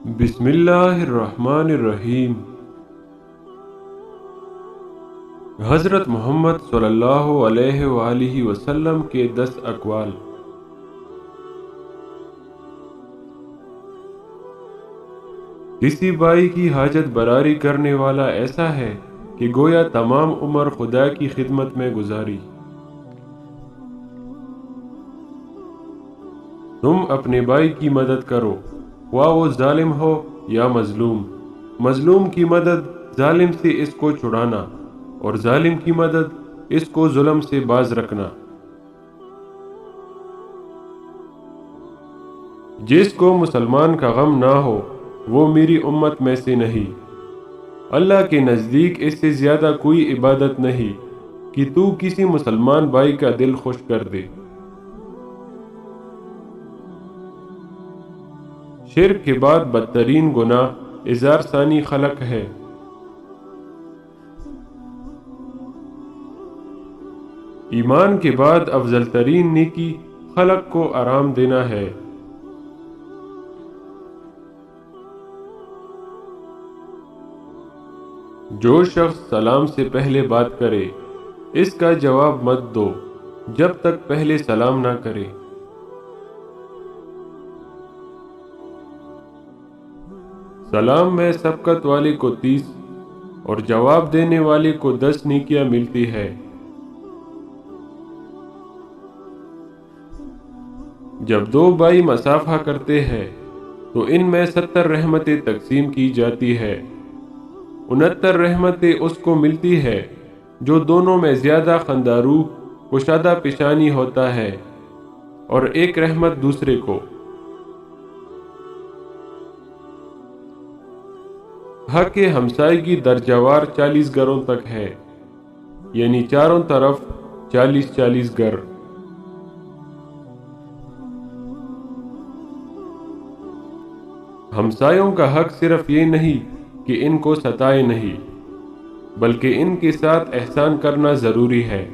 بسم اللہ الرحمن الرحیم۔ حضرت محمد صلی اللہ علیہ وآلہ وسلم کے 10 اقوال۔ کسی بھائی کی حاجت براری کرنے والا ایسا ہے کہ گویا تمام عمر خدا کی خدمت میں گزاری۔ تم اپنے بھائی کی مدد کرو، خواہ وہ ظالم ہو یا مظلوم۔ مظلوم کی مدد ظالم سے اس کو چھڑانا، اور ظالم کی مدد اس کو ظلم سے باز رکھنا۔ جس کو مسلمان کا غم نہ ہو وہ میری امت میں سے نہیں۔ اللہ کے نزدیک اس سے زیادہ کوئی عبادت نہیں کہ تو کسی مسلمان بھائی کا دل خوش کر دے۔ شرک کے بعد بدترین گناہ اظہار ثانی خلق ہے۔ ایمان کے بعد افضل ترین نیکی خلق کو آرام دینا ہے۔ جو شخص سلام سے پہلے بات کرے اس کا جواب مت دو جب تک پہلے سلام نہ کرے۔ سلام میں سبقت والے کو 30 اور جواب دینے والے کو 10 نیکیاں ملتی ہے۔ جب دو بھائی مصافحہ کرتے ہیں تو ان میں 70 رحمتیں تقسیم کی جاتی ہے۔ 69 رحمتیں اس کو ملتی ہے جو دونوں میں زیادہ خندارو کشادہ پیشانی ہوتا ہے، اور ایک رحمت دوسرے کو۔ حق ہمسائیگی درجوار 40 گھروں تک ہے، یعنی چاروں طرف 40 گھر۔ ہمسایوں کا حق صرف یہ نہیں کہ ان کو ستائے نہیں، بلکہ ان کے ساتھ احسان کرنا ضروری ہے۔